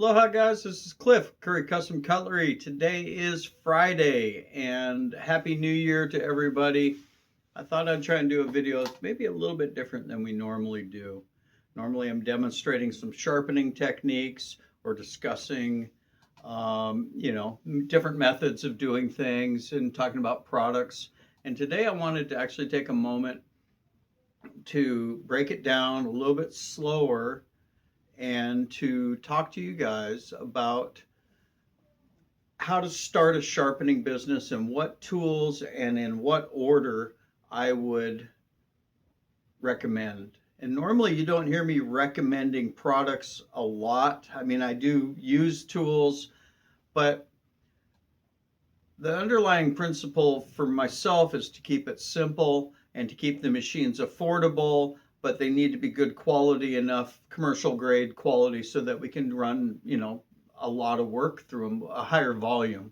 Aloha guys, this is Cliff, Curry Custom Cutlery. Today is Friday and Happy New Year to everybody. I thought I'd try and do a video that's maybe a little bit different than we normally do. Normally I'm demonstrating some sharpening techniques or discussing different methods of doing things and talking about products. And today I wanted to actually take a moment to break it down a little bit slower and to talk to you guys about how to start a sharpening business and what tools and in what order I would recommend. And normally you don't hear me recommending products a lot. I mean, I do use tools, but the underlying principle for myself is to keep it simple and to keep the machines affordable, but they need to be good quality enough, commercial grade quality, so that we can run, a lot of work through them, a higher volume.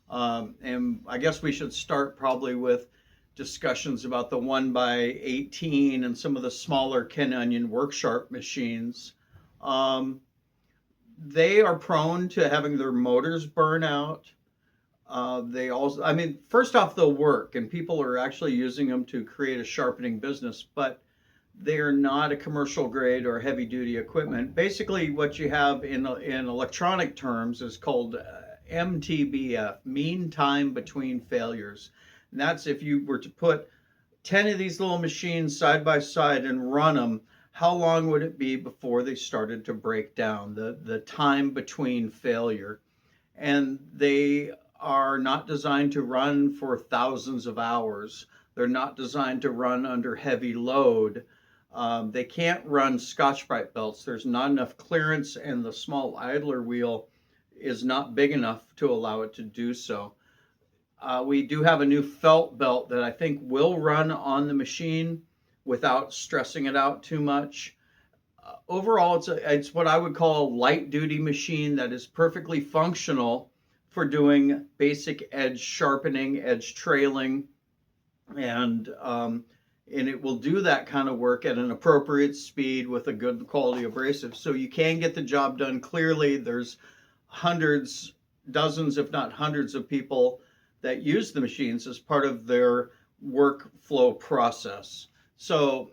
And I guess we should start probably with discussions about the 1x18 and some of the smaller Ken Onion work sharp machines. They are prone to having their motors burn out. They also, first off, they'll work and people are actually using them to create a sharpening business, but they are not a commercial grade or heavy duty equipment. Basically, what you have in electronic terms is called MTBF, mean time between failures. And that's if you were to put 10 of these little machines side by side and run them, how long would it be before they started to break down, the time between failure? And they are not designed to run for thousands of hours. They're not designed to run under heavy load. They can't run Scotch-Brite belts. There's not enough clearance, and the small idler wheel is not big enough to allow it to do so. We do have a new felt belt that I think will run on the machine without stressing it out too much. Overall, it's what I would call a light-duty machine that is perfectly functional for doing basic edge sharpening, edge trailing, and it will do that kind of work at an appropriate speed with a good quality abrasive. So you can get the job done clearly. There's hundreds, dozens, if not hundreds of people that use the machines as part of their workflow process. So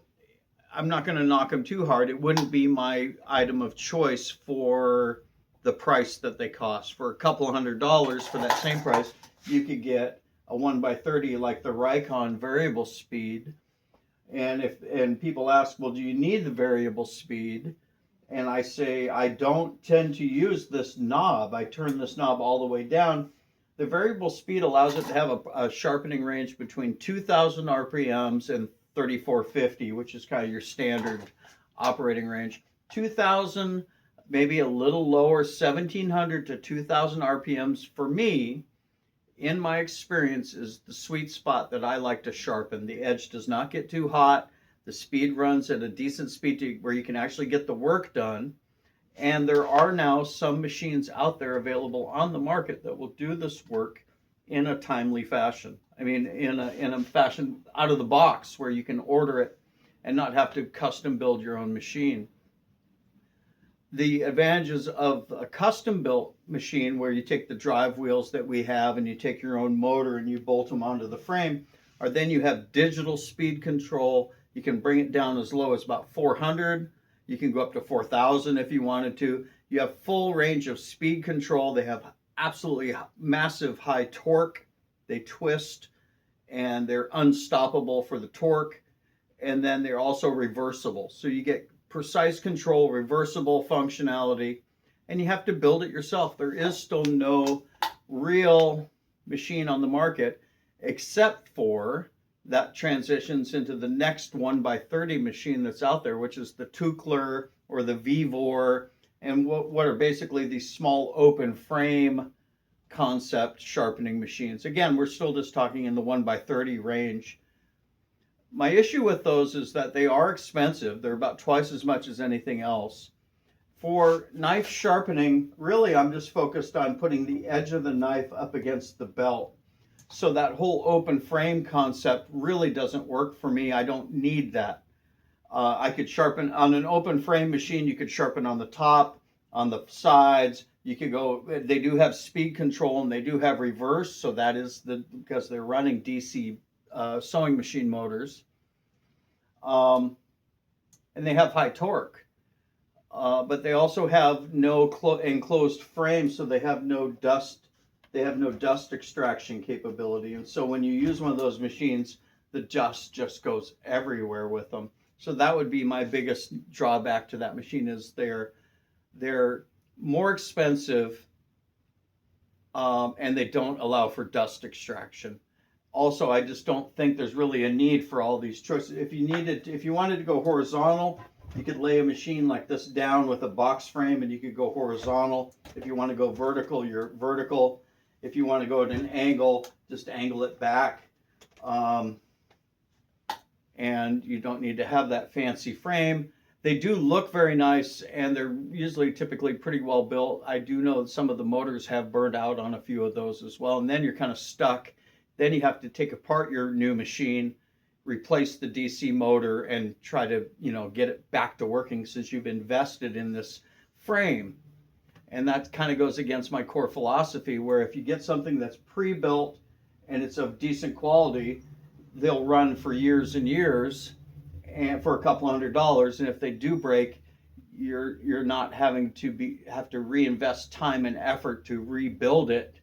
I'm not going to knock them too hard. It wouldn't be my item of choice for the price that they cost. For a couple of $100 for that same price, you could get a 1x30 like the Rikon variable speed. And people ask, well, do you need the variable speed? And I say, I don't tend to use this knob. I turn this knob all the way down. The variable speed allows it to have a sharpening range between 2,000 RPMs and 3,450, which is kind of your standard operating range. 2,000, maybe a little lower, 1,700 to 2,000 RPMs for me, in my experience, is the sweet spot that I like to sharpen. The edge does not get too hot. The speed runs at a decent speed where you can actually get the work done. And there are now some machines out there available on the market that will do this work in a timely fashion. I mean, in a fashion out of the box where you can order it and not have to custom build your own machine. The advantages of a custom built machine where you take the drive wheels that we have and you take your own motor and you bolt them onto the frame are then you have digital speed control. You can bring it down as low as about 400. You can go up to 4,000 if you wanted to. You have full range of speed control. They have absolutely massive high torque. They twist and they're unstoppable for the torque. And then they're also reversible. So you get precise control, reversible functionality, and you have to build it yourself. There is still no real machine on the market except for that transitions into the next 1x30 machine that's out there, which is the Tukler or the Vivor, and what are basically these small open frame concept sharpening machines. Again, we're still just talking in the 1x30 range. My issue with those is that they are expensive. They're about twice as much as anything else. For knife sharpening, really I'm just focused on putting the edge of the knife up against the belt. So that whole open frame concept really doesn't work for me. I don't need that. I could sharpen on an open frame machine. You could sharpen on the top, on the sides. You could go, they do have speed control and they do have reverse. So that is because they're running DC sewing machine motors. And they have high torque. But they also have no enclosed frame, so they have no dust. They have no dust extraction capability. And so when you use one of those machines, the dust just goes everywhere with them. So that would be my biggest drawback to that machine is they're more expensive, and they don't allow for dust extraction. Also, I just don't think there's really a need for all these choices. If you wanted to go horizontal, you could lay a machine like this down with a box frame and you could go horizontal. If you want to go vertical, you're vertical. If you want to go at an angle, just angle it back. And you don't need to have that fancy frame. They do look very nice and they're usually typically pretty well built. I do know that some of the motors have burned out on a few of those as well. And then you're kind of stuck. Then you have to take apart your new machine, replace the DC motor, and try to, get it back to working since you've invested in this frame. And that kind of goes against my core philosophy, where if you get something that's pre-built and it's of decent quality, they'll run for years and years and for a couple $100. And if they do break, you're not having to have to reinvest time and effort to rebuild it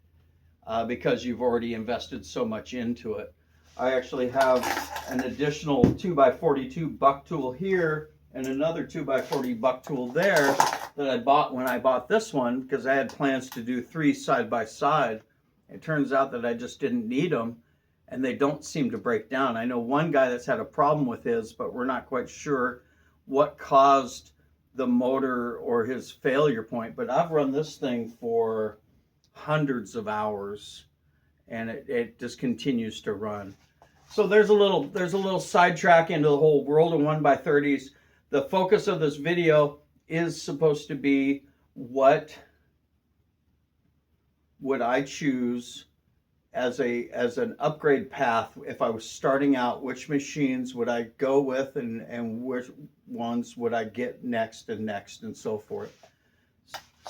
because you've already invested so much into it. I actually have an additional 2x42 buck tool here and another 2x40 buck tool there that I bought when I bought this one because I had plans to do 3 side by side. It turns out that I just didn't need them and they don't seem to break down. I know one guy that's had a problem with his, but we're not quite sure what caused the motor or his failure point. But I've run this thing for hundreds of hours and it just continues to run. So there's a little sidetrack into the whole world of 1x30s. The focus of this video is supposed to be what would I choose as an upgrade path if I was starting out, which machines would I go with and which ones would I get next and so forth.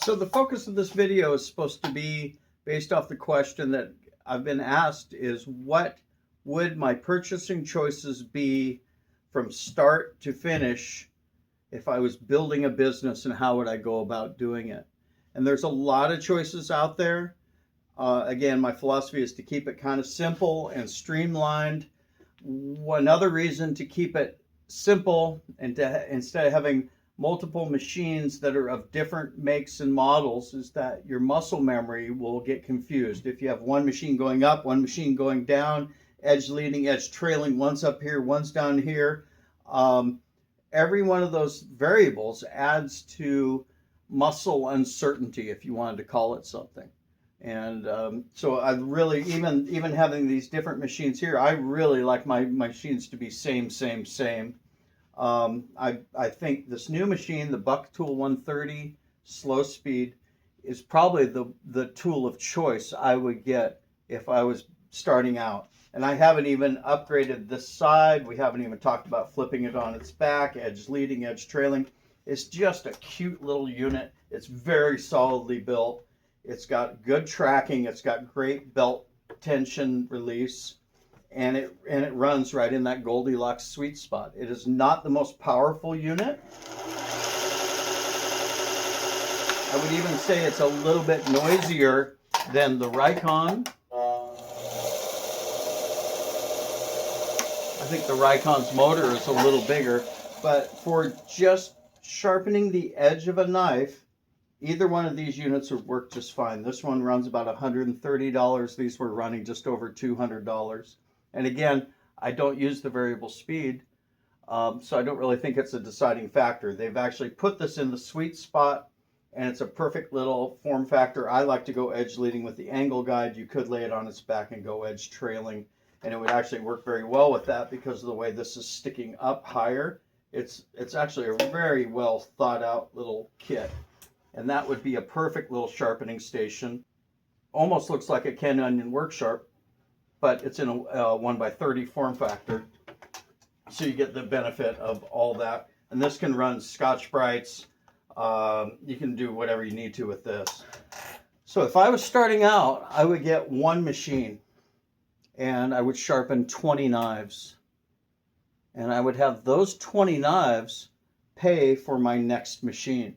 So the focus of this video is supposed to be based off the question that I've been asked is what would my purchasing choices be from start to finish if I was building a business, and how would I go about doing it? And there's a lot of choices out there. Again, my philosophy is to keep it kind of simple and streamlined. Another reason to keep it simple and to instead of having multiple machines that are of different makes and models is that your muscle memory will get confused. If you have one machine going up, one machine going down, edge leading, edge trailing, one's up here, one's down here. Every one of those variables adds to muscle uncertainty, if you wanted to call it something. And so I really, even having these different machines here, I really like my machines to be same. I think this new machine, the Buck Tool 130 slow speed, is probably the tool of choice I would get if I was starting out. And I haven't even upgraded this side. We haven't even talked about flipping it on its back, edge leading, edge trailing. It's just a cute little unit. It's very solidly built. It's got good tracking. It's got great belt tension release. And it runs right in that Goldilocks sweet spot. It is not the most powerful unit. I would even say it's a little bit noisier than the Rikon. I think the Rikon's motor is a little bigger, but for just sharpening the edge of a knife, either one of these units would work just fine. This one runs about $130. These were running just over $200. And again, I don't use the variable speed, so I don't really think it's a deciding factor. They've actually put this in the sweet spot, and it's a perfect little form factor. I like to go edge leading with the angle guide. You could lay it on its back and go edge trailing, and it would actually work very well with that because of the way this is sticking up higher. It's actually a very well thought out little kit, and that would be a perfect little sharpening station. Almost looks like a Ken Onion Work Sharp, but it's in a 1x30 form factor, so you get the benefit of all that. And this can run Scotch-Brites, You can do whatever you need to with this. So if I was starting out, I would get one machine and I would sharpen 20 knives. And I would have those 20 knives pay for my next machine.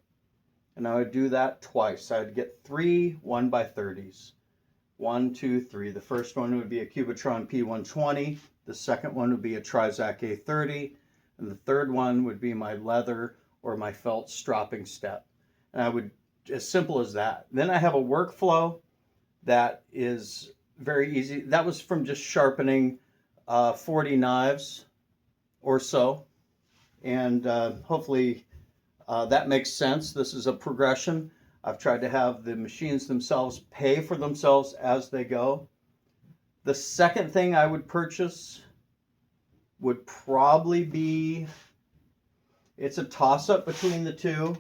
And I would do that twice. I would get 3 1x30s. 1, 2, 3. The first one would be a Cubitron P120. The second one would be a Trizac A30. And the third one would be my leather or my felt stropping step. And I would, as simple as that. Then I have a workflow that is very easy. That was from just sharpening 40 knives or so. And hopefully that makes sense. This is a progression. I've tried to have the machines themselves pay for themselves as they go. The second thing I would purchase would probably be, it's a toss-up between the two,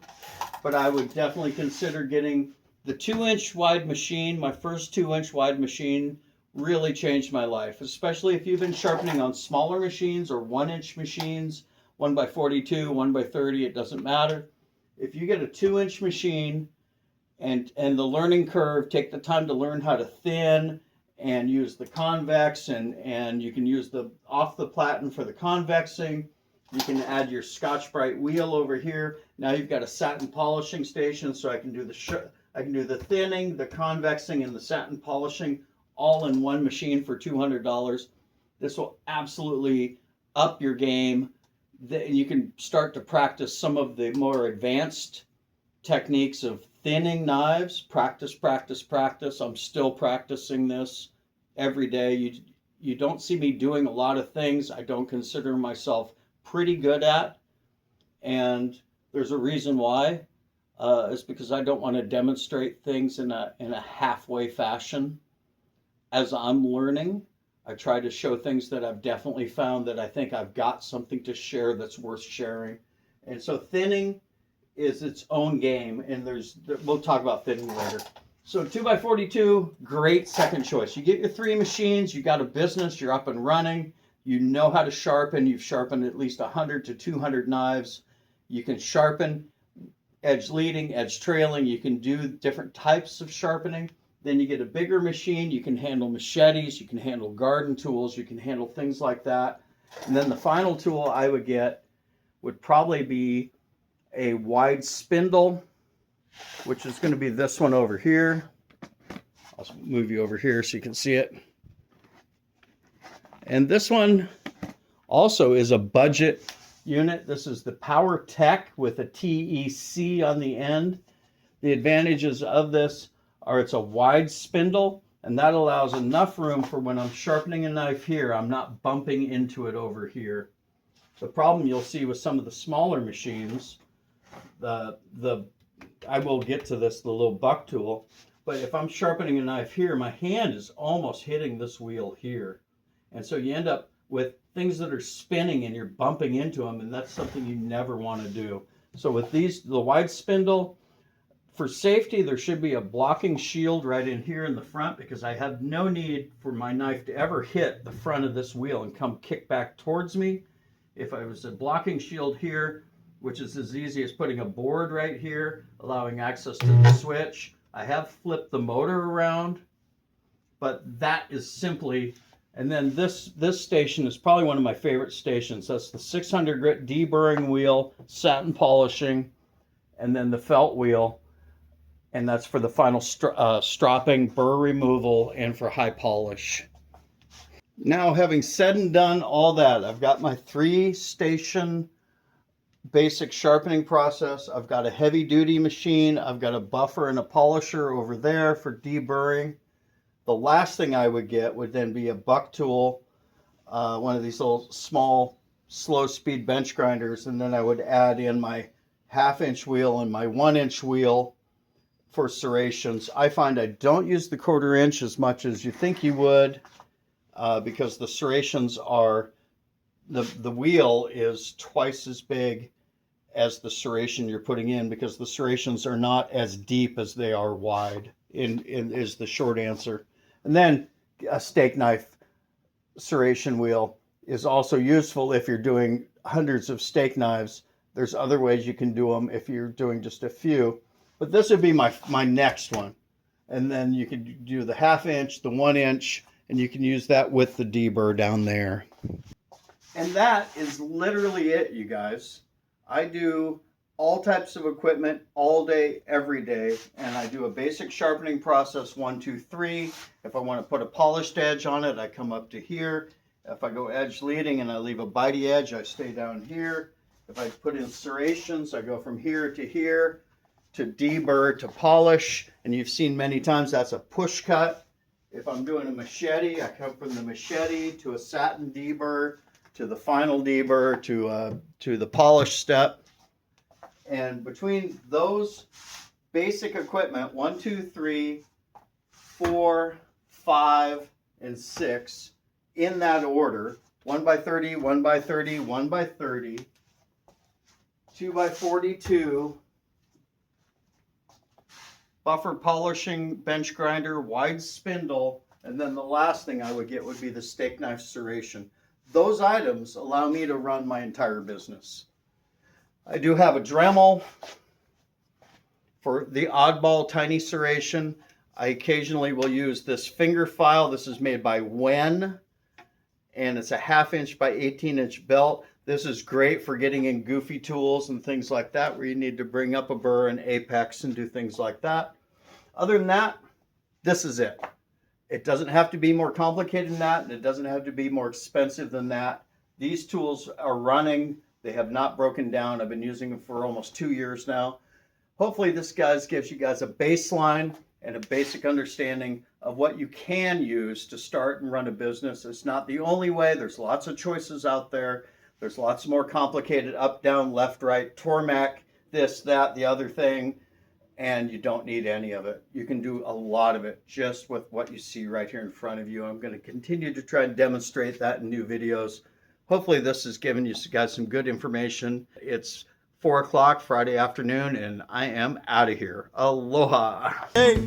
but I would definitely consider getting the 2-inch wide machine. My first 2-inch wide machine really changed my life, especially if you've been sharpening on smaller machines or 1-inch machines, 1x42, 1x30, it doesn't matter. If you get a 2-inch machine and the learning curve, take the time to learn how to thin and use the convex, and you can use the off the platen for the convexing. You can add your Scotch-Brite wheel over here. Now you've got a satin polishing station, so I can do the thinning, the convexing, and the satin polishing all in one machine for $200. This will absolutely up your game. You can start to practice some of the more advanced techniques of thinning knives. Practice, practice, practice. I'm still practicing this every day. You don't see me doing a lot of things I don't consider myself pretty good at, and there's a reason why. It's because I don't want to demonstrate things in a halfway fashion. As I'm learning, I try to show things that I've definitely found that I think I've got something to share that's worth sharing. And so thinning is its own game, and we'll talk about thinning later. So 2x42, great second choice. You get your 3 machines, you got a business, you're up and running, you know how to sharpen, you've sharpened at least 100 to 200 knives. You can sharpen edge leading, edge trailing, you can do different types of sharpening. Then you get a bigger machine, you can handle machetes, you can handle garden tools, you can handle things like that. And then the final tool I would get would probably be a wide spindle, which is going to be this one over here. I'll move you over here so you can see it. And this one also is a budget unit. This is the Power Tech with a TEC on the end. The advantages of this are it's a wide spindle, and that allows enough room for when I'm sharpening a knife here, I'm not bumping into it over here. The problem you'll see with some of the smaller machines, I will get to this, the little buck tool, but if I'm sharpening a knife here, my hand is almost hitting this wheel here. And so you end up with things that are spinning and you're bumping into them, and that's something you never want to do. So with these, the wide spindle, for safety, there should be a blocking shield right in here in the front, because I have no need for my knife to ever hit the front of this wheel and come kick back towards me. If I was a blocking shield here, which is as easy as putting a board right here, allowing access to the switch. I have flipped the motor around, but that is simply, and then this station is probably one of my favorite stations. That's the 600 grit deburring wheel, satin polishing, and then the felt wheel. And that's for the final stropping, burr removal, and for high polish. Now, having said and done all that, I've got my 3-station basic sharpening process. I've got a heavy duty machine. I've got a buffer and a polisher over there for deburring. The last thing I would get would then be a buck tool, one of these little small slow speed bench grinders, and then I would add in my 1/2-inch wheel and my 1-inch wheel for serrations. I find I don't use the 1/4 inch as much as you think you would, because the serrations are, the wheel is twice as big as the serration you're putting in, because the serrations are not as deep as they are wide, is the short answer. And then a steak knife serration wheel is also useful if you're doing hundreds of steak knives, There's other ways you can do them if you're doing just a few, but this would be my next one. And then you can do the 1/2 inch, the 1 inch, and you can use that with the deburr down there. And that is literally it, you guys. I do all types of equipment all day, every day, and I do a basic sharpening process 1, 2, 3. If I want to put a polished edge on it, I come up to here. If I go edge leading and I leave a bitey edge, I stay down here. If I put in serrations, I go from here to deburr to polish, and you've seen many times that's a push cut. If I'm doing a machete, I come from the machete to a satin deburr, to the final deburr, to the polish step. And between those basic equipment, 1, 2, 3, 4, 5, and 6, in that order, 1 by 30, 1 by 30, 1 by 30, 2 by 42, buffer polishing bench grinder, wide spindle, and then the last thing I would get would be the steak knife serration. Those items allow me to run my entire business. I do have a Dremel for the oddball tiny serration. I occasionally will use this finger file. This is made by Wen, and it's a 1/2 inch by 18 inch belt. This is great for getting in goofy tools and things like that, where you need to bring up a burr and apex and do things like that. Other than that, this is it. It doesn't have to be more complicated than that, and it doesn't have to be more expensive than that. These tools are running. They have not broken down. I've been using them for almost 2 years now. Hopefully this gives you guys a baseline and a basic understanding of what you can use to start and run a business. It's not the only way. There's lots of choices out there. There's lots more complicated up, down, left, right, Tormac, this, that, the other thing, and you don't need any of it. You can do a lot of it just with what you see right here in front of you. I'm going to continue to try and demonstrate that in new videos. Hopefully this has given you guys some good information. It's 4 o'clock Friday afternoon, and I am out of here. Aloha. Hey.